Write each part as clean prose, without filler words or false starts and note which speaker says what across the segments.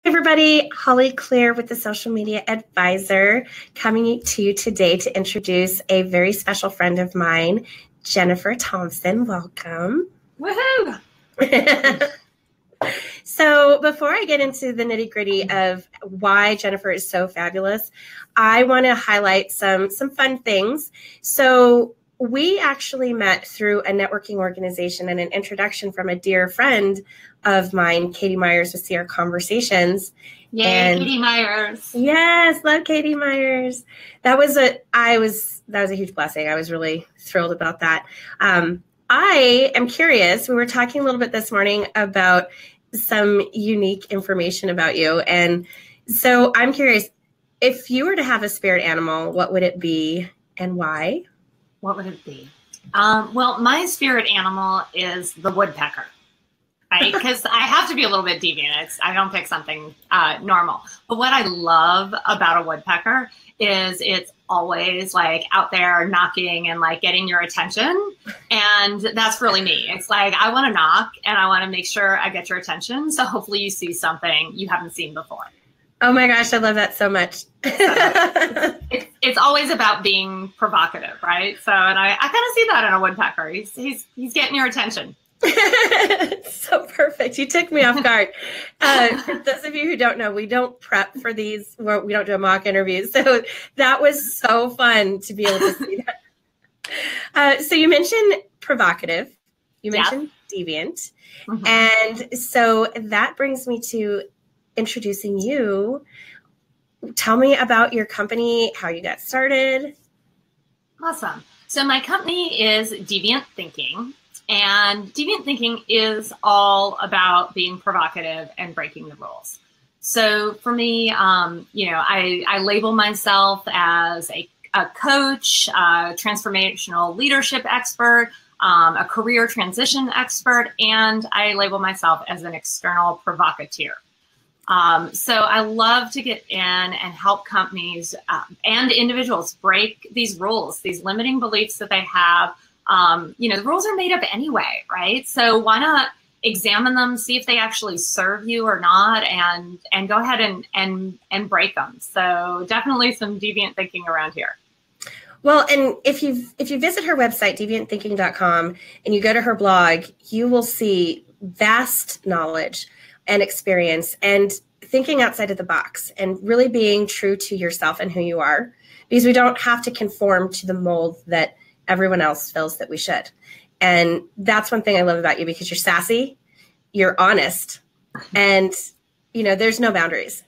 Speaker 1: Everybody, Hollie Clere with the Social Media Advisor coming to you today to introduce a very special friend of mine, Jennifer Thompson. Welcome.
Speaker 2: Woohoo!
Speaker 1: So before I get into the nitty-gritty of why Jennifer is so fabulous, I want to highlight some fun things. So we actually met through a networking organization and an introduction from a dear friend of mine, Katie Myers with CR Conversations.
Speaker 2: Yay,
Speaker 1: and
Speaker 2: Katie Myers.
Speaker 1: Yes, love Katie Myers. That was a huge blessing. I was really thrilled about that. I am curious. We were talking a little bit this morning about some unique information about you. And so I'm curious, if you were to have a spirit animal, what would it be and why?
Speaker 2: What would it be? Well, my spirit animal is the woodpecker, right? Because I have to be a little bit deviant. I don't pick something normal. But what I love about a woodpecker is it's always like out there knocking and like getting your attention. And that's really me. It's like, I want to knock and I want to make sure I get your attention. So hopefully you see something you haven't seen before.
Speaker 1: Oh my gosh, I love that so much.
Speaker 2: It's always about being provocative, right? So, and I kind of see that in a woodpecker. He's getting your attention.
Speaker 1: So perfect. You took me off guard. For those of you who don't know, we don't prep for these. We don't do a mock interview. So that was so fun to be able to see that. So you mentioned provocative. You mentioned deviant. Mm-hmm. And so that brings me to introducing you. Tell me about your company, how you got started.
Speaker 2: Awesome. So my company is Deviant Thinking. And Deviant Thinking is all about being provocative and breaking the rules. So for me, I label myself as a coach, a transformational leadership expert, a career transition expert, and I label myself as an external provocateur. So I love to get in and help companies and individuals break these rules, these limiting beliefs that they have. The rules are made up anyway, right? So why not examine them, see if they actually serve you or not, and go ahead and break them. So definitely some deviant thinking around here.
Speaker 1: Well, and if you visit her website, deviantthinking.com, and you go to her blog, you will see vast knowledge and experience and thinking outside of the box and really being true to yourself and who you are, because we don't have to conform to the mold that everyone else feels that we should. And that's one thing I love about you, because you're sassy, you're honest, and there's no boundaries.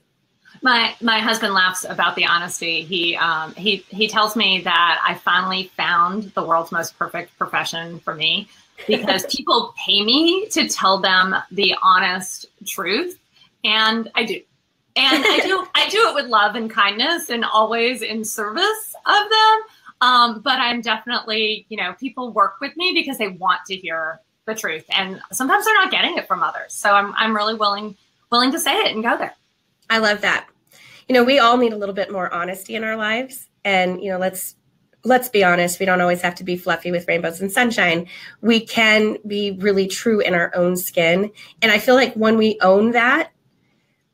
Speaker 2: My husband laughs about the honesty. He tells me that I finally found the world's most perfect profession for me, because people pay me to tell them the honest truth, and I do. And I do it with love and kindness and always in service of them. But I'm definitely, people work with me because they want to hear the truth, and sometimes they're not getting it from others. So I'm really willing to say it and go there.
Speaker 1: I love that. We all need a little bit more honesty in our lives, and let's be honest. We don't always have to be fluffy with rainbows and sunshine. We can be really true in our own skin, and I feel like when we own that,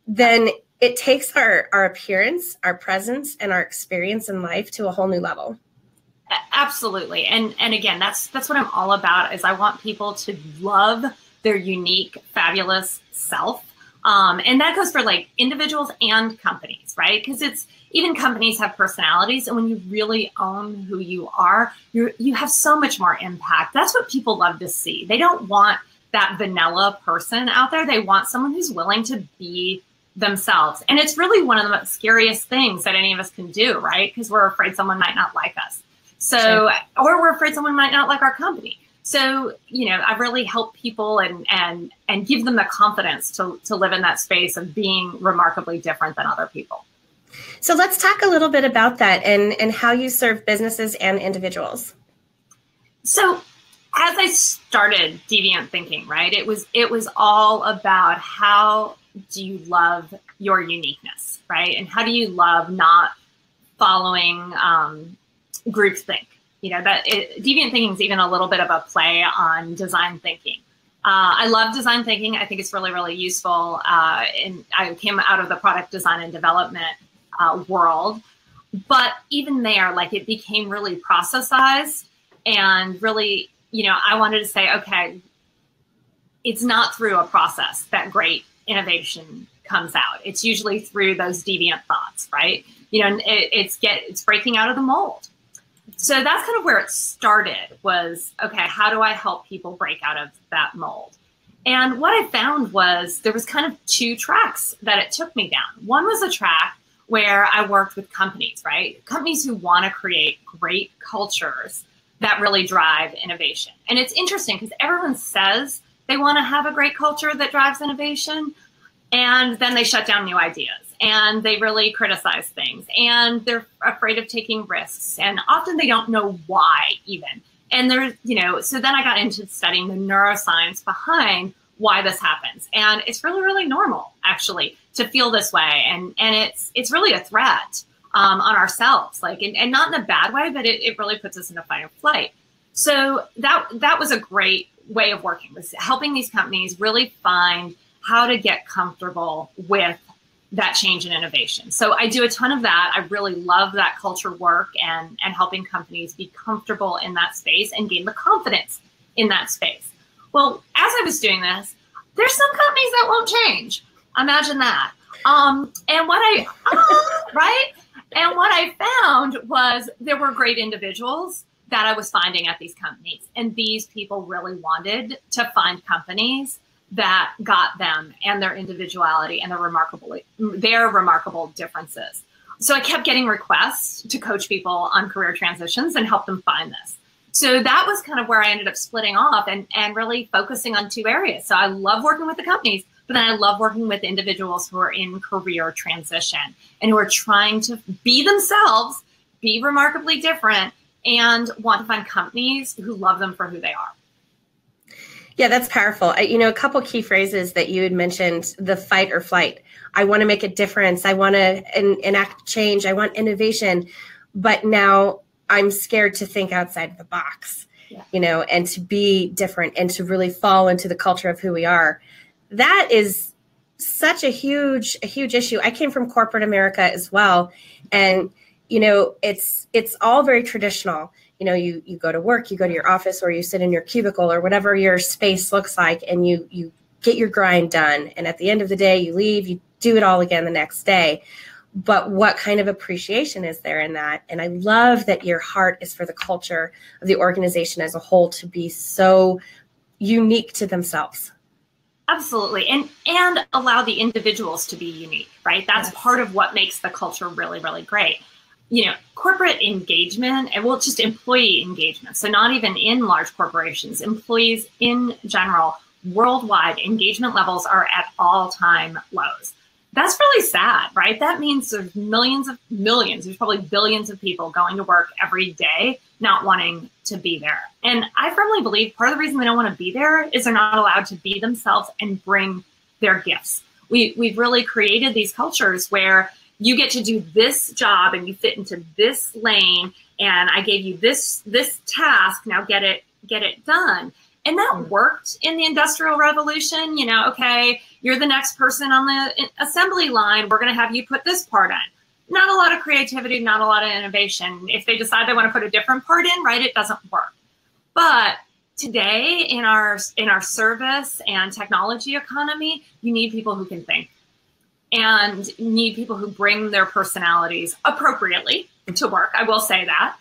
Speaker 1: then it takes our appearance, our presence, and our experience in life to a whole new level.
Speaker 2: Absolutely. And again, that's what I'm all about, is I want people to love their unique, fabulous self. And that goes for like individuals and companies, right? Because even companies have personalities. And when you really own who you are, you have so much more impact. That's what people love to see. They don't want that vanilla person out there. They want someone who's willing to be themselves. And it's really one of the scariest things that any of us can do, right? Because we're afraid someone might not like us. So, sure. Or we're afraid someone might not like our company. So, I really help people and give them the confidence to live in that space of being remarkably different than other people.
Speaker 1: So let's talk a little bit about that and how you serve businesses and individuals.
Speaker 2: So as I started Deviant Thinking, right, it was all about how do you love your uniqueness, right? And how do you love not following groupthink? Deviant thinking is even a little bit of a play on design thinking. I love design thinking. I think it's really, really useful. And I came out of the product design and development world. But even there, like, it became really processized and really, you know, I wanted to say, okay, it's not through a process that great innovation comes out. It's usually through those deviant thoughts, right? You know, it's breaking out of the mold. So that's kind of where it started, was, okay, how do I help people break out of that mold? And what I found was there was kind of two tracks that it took me down. One was a track where I worked with companies, right? Companies who want to create great cultures that really drive innovation. And it's interesting because everyone says they want to have a great culture that drives innovation, and then they shut down new ideas and they really criticize things and they're afraid of taking risks. And often they don't know why even. And there's, you know, so then I got into studying the neuroscience behind why this happens. And it's really, really normal, actually, to feel this way. And it's really a threat on ourselves, like, and not in a bad way, but it really puts us in a fight or flight. So that was a great way of working, was helping these companies really find how to get comfortable with that change and innovation. So I do a ton of that. I really love that culture work and helping companies be comfortable in that space and gain the confidence in that space. Well, as I was doing this, there's some companies that won't change. Imagine that. And what I found was there were great individuals that I was finding at these companies. And these people really wanted to find companies that got them and their individuality and their remarkable differences. So I kept getting requests to coach people on career transitions and help them find this. So that was kind of where I ended up splitting off and really focusing on two areas. So I love working with the companies, but then I love working with individuals who are in career transition and who are trying to be themselves, be remarkably different, and want to find companies who love them for who they are.
Speaker 1: Yeah, that's powerful. You know, a couple key phrases that you had mentioned, the fight or flight. I want to make a difference. I want to enact change. I want innovation. But now I'm scared to think outside of the box, you know, and to be different and to really fall into the culture of who we are. That is such a huge issue. I came from corporate America as well. And, you know, it's all very traditional. You know, you go to work, you go to your office, or you sit in your cubicle or whatever your space looks like, and you get your grind done. And at the end of the day, you leave, you do it all again the next day. But what kind of appreciation is there in that? And I love that your heart is for the culture of the organization as a whole to be so unique to themselves.
Speaker 2: Absolutely. And allow the individuals to be unique, right? That's part of what makes the culture really, really great. You know, corporate engagement, and well, just employee engagement. So not even in large corporations, employees in general, worldwide engagement levels are at all-time lows. That's really sad, right? That means there's millions, there's probably billions of people going to work every day, not wanting to be there. And I firmly believe part of the reason they don't want to be there is they're not allowed to be themselves and bring their gifts. We've really created these cultures where you get to do this job and you fit into this lane, and I gave you this task, now get it done. And that worked in the Industrial Revolution. You know, okay, you're the next person on the assembly line, we're going to have you put this part in. Not a lot of creativity, not a lot of innovation. If they decide they want to put a different part in, right, it doesn't work. But today in our service and technology economy, you need people who can think. And need people who bring their personalities appropriately to work. I will say that.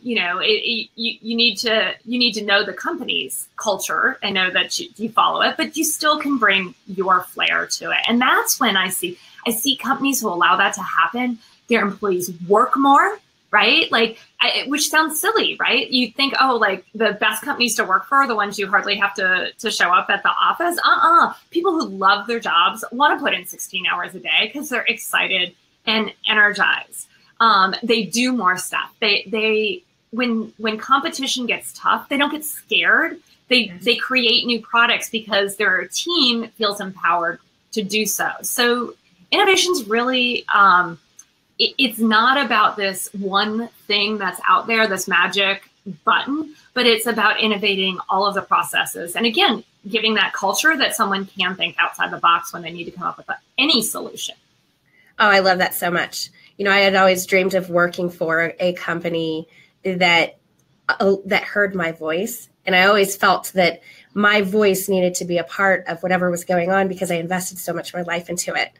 Speaker 2: You know, you need to know the company's culture and know that you follow it, but you still can bring your flair to it. And that's when I see companies who allow that to happen. Their employees work more, right? Like, which sounds silly, right? You think, oh, like the best companies to work for are the ones you hardly have to show up at the office. People who love their jobs want to put in 16 hours a day because they're excited and energized. They do more stuff. When competition gets tough, they don't get scared. They create new products because their team feels empowered to do so. So innovation's really, it's not about this one thing that's out there, this magic button, but it's about innovating all of the processes. And again, giving that culture that someone can think outside the box when they need to come up with any solution.
Speaker 1: Oh, I love that so much. You know, I had always dreamed of working for a company that heard my voice. And I always felt that my voice needed to be a part of whatever was going on because I invested so much of my life into it.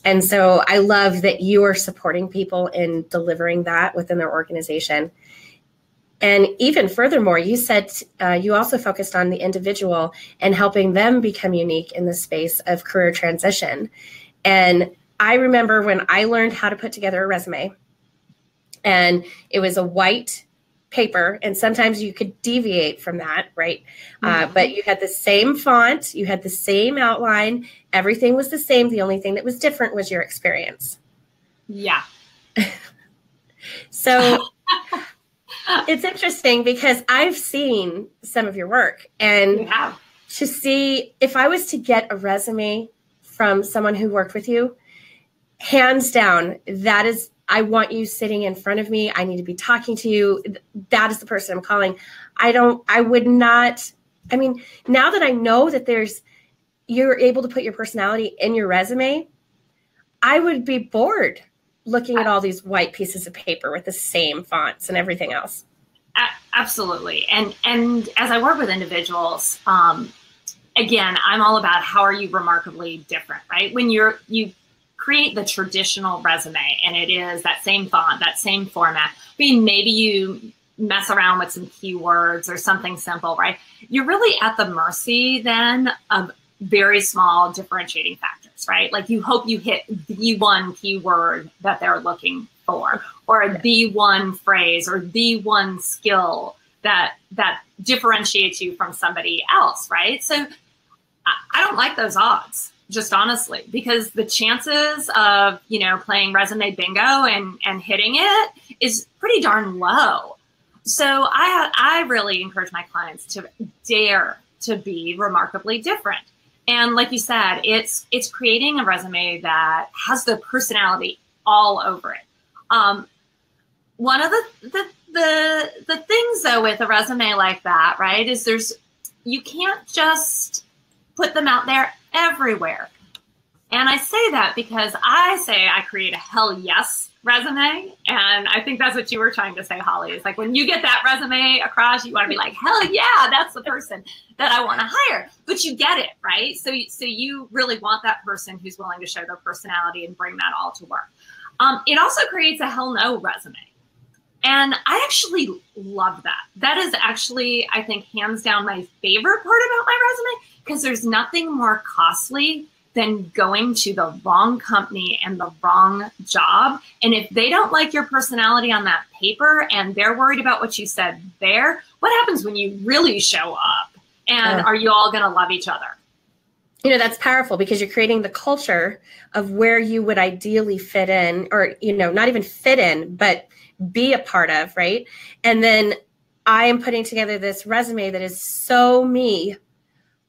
Speaker 1: And so I love that you are supporting people in delivering that within their organization. And even furthermore, you said you also focused on the individual and helping them become unique in the space of career transition. And I remember when I learned how to put together a resume, and it was a white paper, and sometimes you could deviate from that, right? But you had the same font, you had the same outline, everything was the same. The only thing that was different was your experience.
Speaker 2: Yeah.
Speaker 1: So it's interesting because I've seen some of your work, and to see if I was to get a resume from someone who worked with you, hands down, that is, I want you sitting in front of me. I need to be talking to you. That is the person I'm calling. I would not, I mean, now that I know that you're able to put your personality in your resume, I would be bored looking at all these white pieces of paper with the same fonts and everything else.
Speaker 2: Absolutely. And as I work with individuals, again, I'm all about how are you remarkably different, right? When you create the traditional resume and it is that same font, that same format, I mean, maybe you mess around with some keywords or something simple, right? You're really at the mercy then of very small differentiating factors, right? Like you hope you hit the one keyword that they're looking for, or the one phrase or the one skill that differentiates you from somebody else, right? So I don't like those odds, just honestly, because the chances of, playing resume bingo and hitting it is pretty darn low. So I really encourage my clients to dare to be remarkably different. And like you said, it's creating a resume that has the personality all over it. One of the things though with a resume like that, right, is you can't just put them out there everywhere. And I say that because I create a hell yes resume. And I think that's what you were trying to say, Hollie. It's like when you get that resume across, you want to be like, hell yeah, that's the person that I want to hire. But you get it, right? So you really want that person who's willing to show their personality and bring that all to work. It also creates a hell no resume. And I actually love that. That is actually, I think, hands down my favorite part about my resume, because there's nothing more costly than going to the wrong company and the wrong job. And if they don't like your personality on that paper and they're worried about what you said there, what happens when you really show up? And are you all going to love each other?
Speaker 1: That's powerful because you're creating the culture of where you would ideally fit in, or, not even fit in, but be a part of, right? And then I am putting together this resume that is so me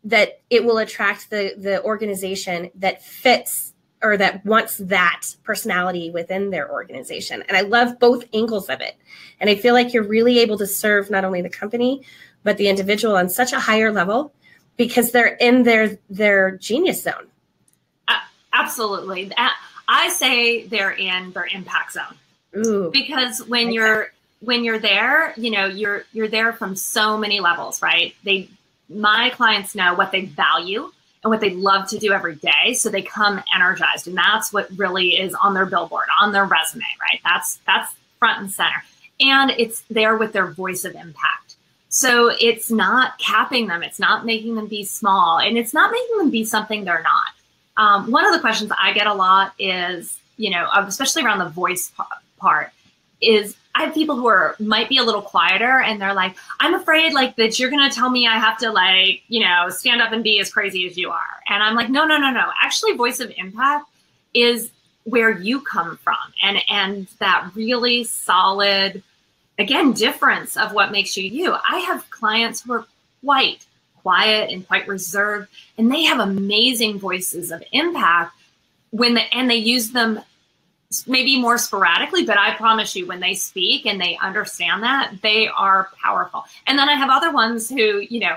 Speaker 1: that it will attract the organization that fits or that wants that personality within their organization. And I love both angles of it. And I feel like you're really able to serve not only the company, but the individual on such a higher level because they're in their genius zone.
Speaker 2: Absolutely. I say they're in their impact zone.
Speaker 1: Ooh,
Speaker 2: because when you're there, you're there from so many levels, right? My clients know what they value and what they love to do every day. So they come energized, and that's what really is on their billboard, on their resume, right? That's front and center. And it's there with their voice of impact. So it's not capping them. It's not making them be small, and it's not making them be something they're not. One of the questions I get a lot is, especially around the voice part, is I have people who might be a little quieter, and they're like, I'm afraid that you're going to tell me I have to stand up and be as crazy as you are. And I'm like, no. Actually, voice of impact is where you come from, and that really solid, again, difference of what makes you. I have clients who are quite quiet and quite reserved, and they have amazing voices of impact and they use them maybe more sporadically, but I promise you, when they speak and they understand that, they are powerful. And then I have other ones who, you know,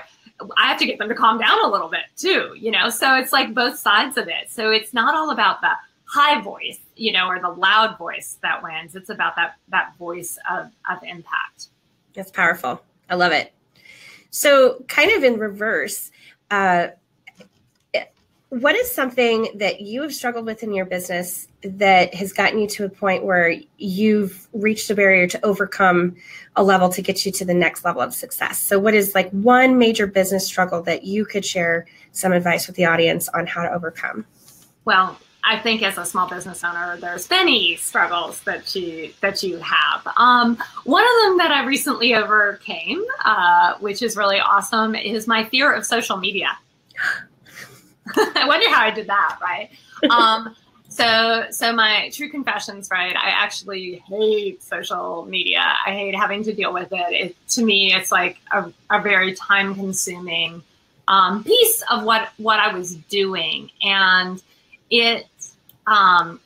Speaker 2: I have to get them to calm down a little bit too, you know, so it's like both sides of it. So it's not all about the high voice, you know, or the loud voice that wins. It's about that voice of impact.
Speaker 1: That's powerful. I love it. So kind of in reverse, what is something that you have struggled with in your business that has gotten you to a point where you've reached a barrier to overcome a level to get you to the next level of success? So what is like one major business struggle that you could share some advice with the audience on how to overcome?
Speaker 2: Well, I think as a small business owner, there's many struggles that you have. One of them that I recently overcame, which is really awesome, is my fear of social media. I wonder how I did that, right? So my true confessions, right? I actually hate social media. I hate having to deal with it. To me, it's like a very time-consuming piece of what I was doing, and it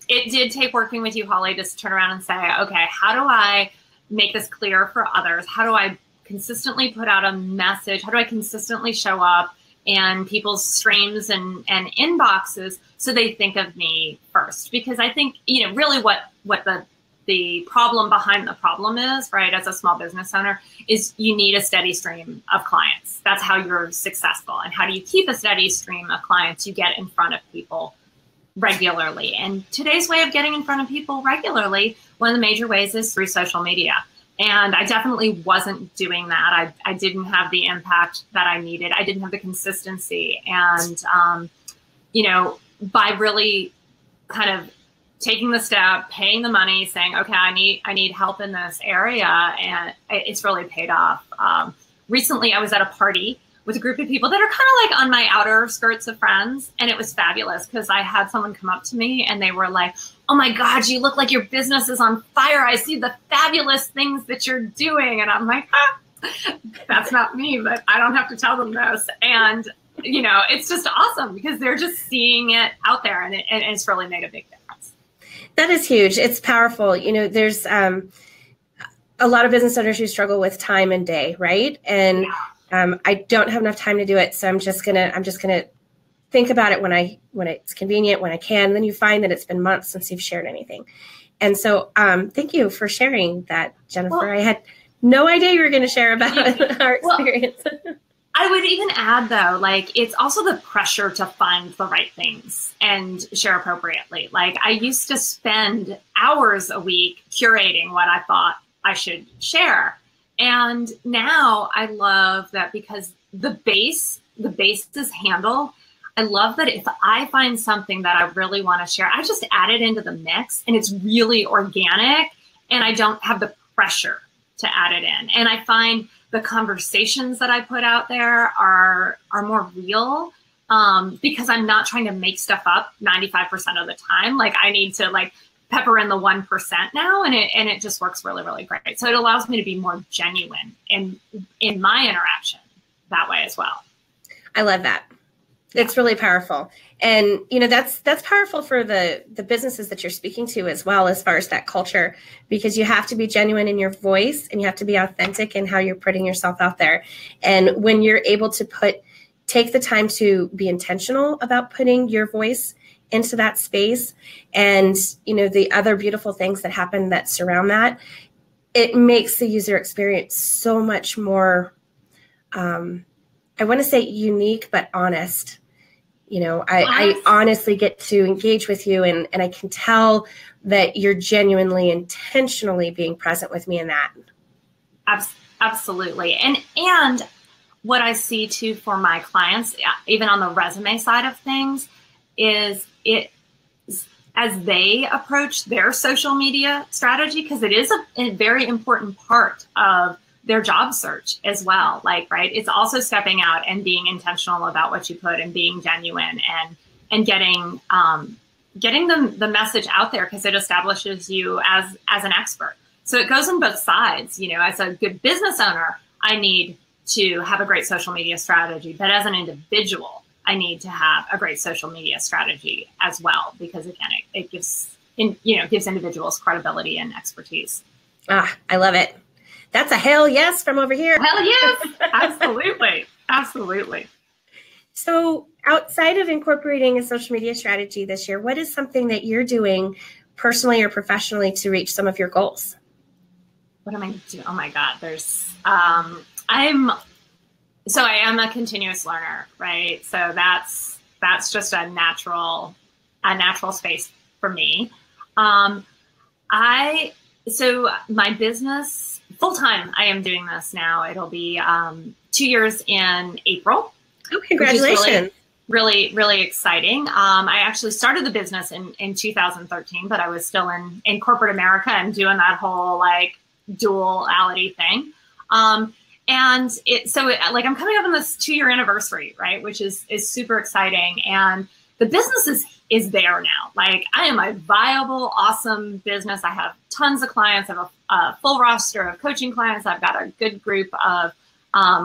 Speaker 2: did take working with you, Hollie, just to turn around and say, okay, how do I make this clear for others? How do I consistently put out a message? How do I consistently show up and people's streams and inboxes so they think of me first? Because I think, you know, really what the problem behind the problem is, right, as a small business owner, is you need a steady stream of clients. That's how you're successful. And how do you keep a steady stream of clients? You get in front of people regularly. And today's way of getting in front of people regularly, one of the major ways is through social media. And I definitely wasn't doing that. I didn't have the impact that I needed. I didn't have the consistency. And, you know, by really kind of taking the step, paying the money, saying, okay, I need help in this area, and it's really paid off. Recently, I was at a party with a group of people that are kind of like on my outer skirts of friends. And it was fabulous because I had someone come up to me and they were like, oh my God, you look like your business is on fire. I see the fabulous things that you're doing. And I'm like, that's not me, but I don't have to tell them this. And, you know, it's just awesome because they're just seeing it out there, and it's really made a big difference.
Speaker 1: That is huge. It's powerful. You know, there's a lot of business owners who struggle with time and day, right? And I don't have enough time to do it. So I'm just gonna think about it when it's convenient, when I can. And then you find that it's been months since you've shared anything. And so thank you for sharing that, Jennifer. Well, I had no idea you were going to share about our experience. Well,
Speaker 2: I would even add, though, like, it's also the pressure to find the right things and share appropriately. Like, I used to spend hours a week curating what I thought I should share. And now I love that because the base is handle. I love that if I find something that I really want to share, I just add it into the mix and it's really organic and I don't have the pressure to add it in. And I find the conversations that I put out there are more real because I'm not trying to make stuff up 95% of the time. Like I need to like pepper in the 1% now, and it just works really, really great. So it allows me to be more genuine in my interaction that way as well.
Speaker 1: I love that. It's really powerful. And, you know, that's powerful for the businesses that you're speaking to as well, as far as that culture, because you have to be genuine in your voice and you have to be authentic in how you're putting yourself out there. And when you're able to take the time to be intentional about putting your voice into that space and, you know, the other beautiful things that happen that surround that, it makes the user experience so much more, I want to say unique, but honest. You know, I honestly get to engage with you and I can tell that you're genuinely, intentionally being present with me in that.
Speaker 2: Absolutely. And what I see too for my clients, even on the resume side of things, is as they approach their social media strategy, because it is a very important part of their job search as well. Like, right, it's also stepping out and being intentional about what you put and being genuine and getting the message out there, because it establishes you as an expert. So it goes on both sides. You know, as a good business owner, I need to have a great social media strategy, but as an individual, I need to have a great social media strategy as well, because again, it gives gives individuals credibility and expertise.
Speaker 1: Ah, I love it. That's a hell yes from over here.
Speaker 2: Hell yes, absolutely, absolutely.
Speaker 1: So outside of incorporating a social media strategy this year, what is something that you're doing personally or professionally to reach some of your goals?
Speaker 2: What am I doing? Oh my God, I am a continuous learner, right? So that's just a natural space for me. So my business full-time, I am doing this now. It'll be 2 years in April.
Speaker 1: Oh, congratulations.
Speaker 2: Really, really exciting. I actually started the business in 2013, but I was still in corporate America and doing that whole like duality thing. I'm coming up on this 2-year anniversary, right? Which is super exciting. And the business is there now. Like, I am a viable, awesome business. I have tons of clients. I have a full roster of coaching clients. I've got a good group of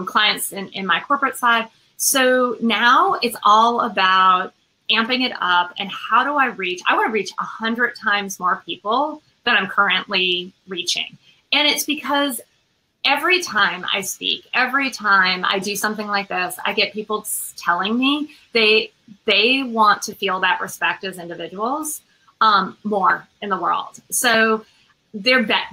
Speaker 2: clients in my corporate side. So now it's all about amping it up and how do I want to reach 100 times more people than I'm currently reaching. And it's because every time I speak, every time I do something like this, I get people telling me they want to feel that respect as individuals more in the world. So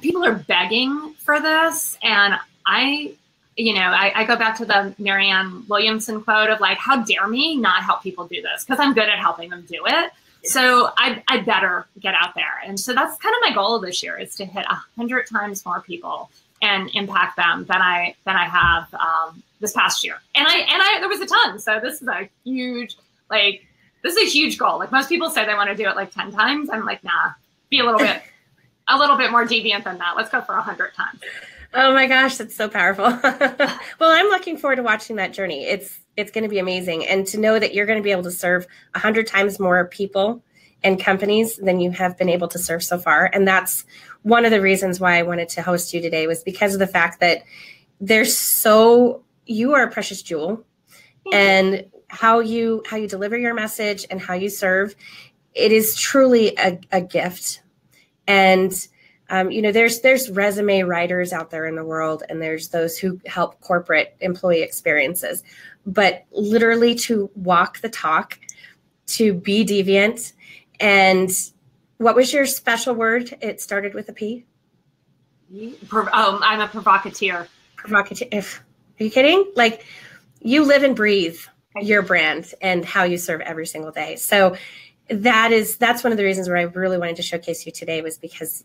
Speaker 2: people are begging for this. And I go back to the Marianne Williamson quote of like, how dare me not help people do this? Because I'm good at helping them do it. So I better get out there. And so that's kind of my goal this year, is to hit 100 times more people and impact them than I have this past year. And there was a ton. So this is a huge goal. Like, most people say they want to do it like 10 times. I'm like, nah, be a little bit more deviant than that. Let's go for 100 times.
Speaker 1: Oh my gosh, that's so powerful. Well, I'm looking forward to watching that journey. It's going to be amazing. And to know that you're going to be able to serve 100 times more people and companies than you have been able to serve so far. And that's one of the reasons why I wanted to host you today, was because of the fact that you are a precious jewel. And how you deliver your message and how you serve, it is truly a gift. And there's resume writers out there in the world, and there's those who help corporate employee experiences. But literally to walk the talk, to be deviant, and what was your special word? It started with a P.
Speaker 2: I'm a provocateur.
Speaker 1: Provocateur. Are you kidding? Like, you live and breathe your brand and how you serve every single day. So that's one of the reasons where I really wanted to showcase you today, was because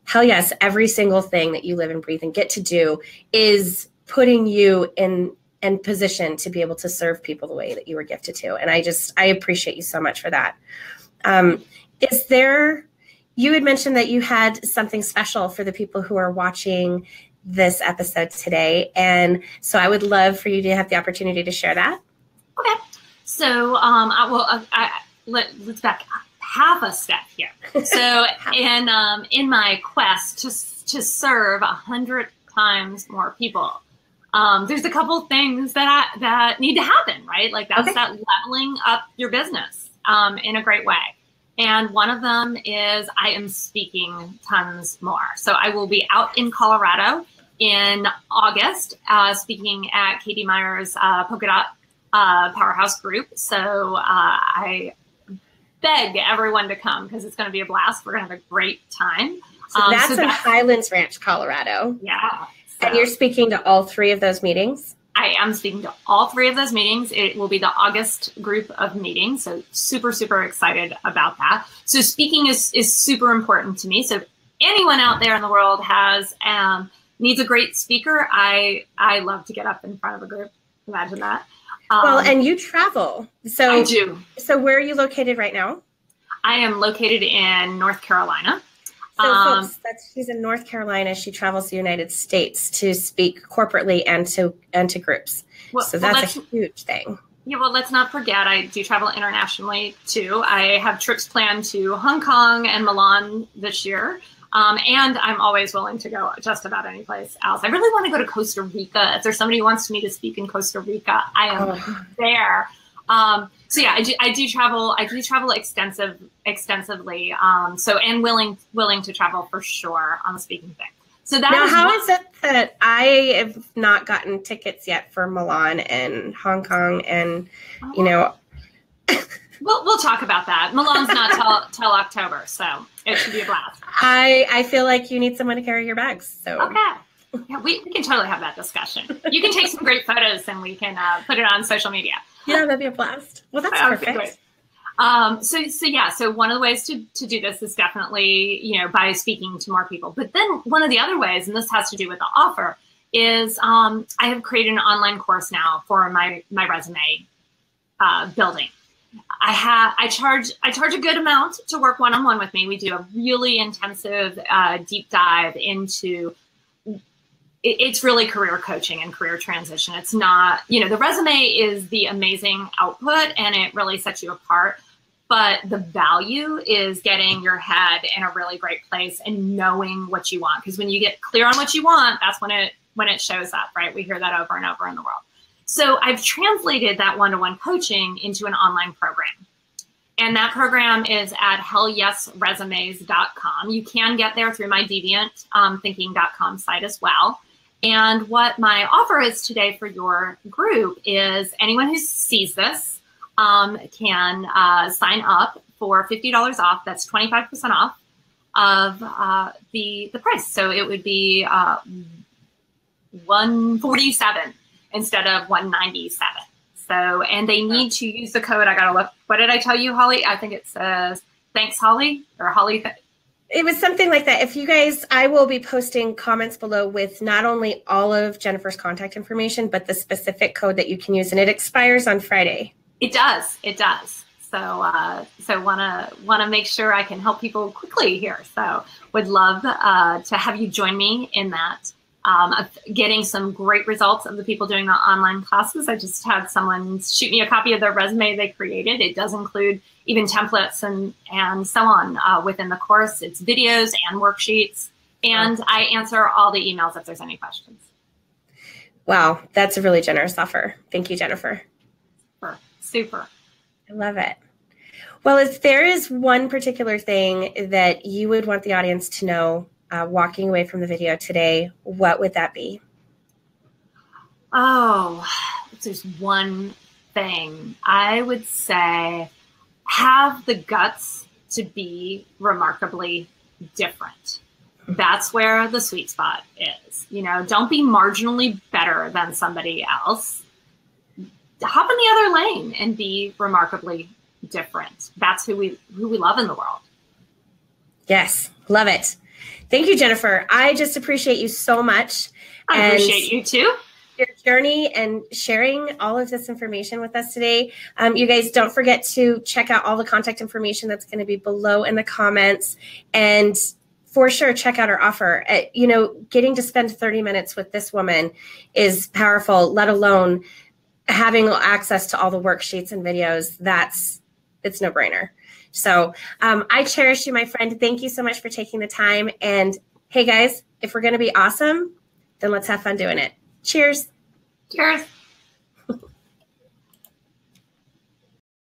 Speaker 1: hell yes, every single thing that you live and breathe and get to do is putting you in position to be able to serve people the way that you were gifted to. And I appreciate you so much for that. You had mentioned that you had something special for the people who are watching this episode today. And so I would love for you to have the opportunity to share that.
Speaker 2: Okay. So, let's back half a step here. So in my quest to serve 100 times more people, there's a couple things that need to happen, right? Like, that's that leveling up your business in a great way. And one of them is I am speaking tons more. So I will be out in Colorado in August, speaking at Katie Meyer's Polka Dot Powerhouse group. So I beg everyone to come, because it's going to be a blast. We're going to have a great time.
Speaker 1: So that's in Highlands Ranch, Colorado.
Speaker 2: Yeah. So,
Speaker 1: and you're speaking to all 3 of those meetings?
Speaker 2: I am speaking to all 3 of those meetings. It will be the August group of meetings. So super, super excited about that. So speaking is super important to me. So if anyone out there in the world needs a great speaker, I love to get up in front of a group. Imagine that.
Speaker 1: Well, and you travel. So
Speaker 2: I do.
Speaker 1: So where are you located right now?
Speaker 2: I am located in North Carolina.
Speaker 1: So folks, she's in North Carolina. She travels to the United States to speak corporately and to groups. So that's a huge thing.
Speaker 2: Yeah, well, let's not forget, I do travel internationally too. I have trips planned to Hong Kong and Milan this year. And I'm always willing to go just about any place else. I really want to go to Costa Rica. If there's somebody who wants me to speak in Costa Rica, I am there. So yeah, I do travel extensively. And willing to travel for sure on the speaking thing. So that
Speaker 1: now, how is it that I have not gotten tickets yet for Milan and Hong Kong, and you know?
Speaker 2: We'll talk about that. Milan's not till October, so it should be a blast.
Speaker 1: I feel like you need someone to carry your bags. So
Speaker 2: okay, yeah, we can totally have that discussion. You can take some great photos, and we can put it on social media.
Speaker 1: Yeah, that'd be a blast. Well, that's perfect.
Speaker 2: So one of the ways to do this is definitely, by speaking to more people. But then one of the other ways, and this has to do with the offer, is I have created an online course now for my resume building. I charge a good amount to work one-on-one with me. We do a really intensive deep dive into it's really career coaching and career transition. It's not, the resume is the amazing output and it really sets you apart. But the value is getting your head in a really great place and knowing what you want. Because when you get clear on what you want, that's when it shows up, right? We hear that over and over in the world. So I've translated that one-to-one coaching into an online program. And that program is at hellyesresumes.com. You can get there through my deviantthinking.com site as well. And what my offer is today for your group is anyone who sees this can sign up for $50 off. That's 25% off of the price. So it would be $147 instead of $197. So, and they need to use the code. I gotta look. What did I tell you, Hollie? I think it says thanks, Hollie, or Hollie.
Speaker 1: It was something like that. If you guys, I will be posting comments below with not only all of Jennifer's contact information, but the specific code that you can use, and it expires on Friday.
Speaker 2: It does. It does. So, wanna make sure I can help people quickly here. So, would love to have you join me in that. Getting some great results of the people doing the online classes. I just had someone shoot me a copy of their resume they created. It does include even templates and so on within the course. It's videos and worksheets. And I answer all the emails if there's any questions.
Speaker 1: Wow, that's a really generous offer. Thank you, Jennifer.
Speaker 2: Super.
Speaker 1: I love it. Well, if there is one particular thing that you would want the audience to know walking away from the video today, what would that be?
Speaker 2: Oh, if there's one thing, I would say have the guts to be remarkably different. That's where the sweet spot is. Don't be marginally better than somebody else. Hop in the other lane and be remarkably different. That's who we love in the world.
Speaker 1: Yes, love it. Thank you, Jennifer. I just appreciate you so much.
Speaker 2: I appreciate you too.
Speaker 1: Your journey and sharing all of this information with us today. You guys don't forget to check out all the contact information that's going to be below in the comments. And for sure, check out our offer. Getting to spend 30 minutes with this woman is powerful, let alone having access to all the worksheets and videos. It's no brainer. So I cherish you, my friend. Thank you so much for taking the time. And hey, guys, if we're going to be awesome, then let's have fun doing it. Cheers.
Speaker 2: Cheers.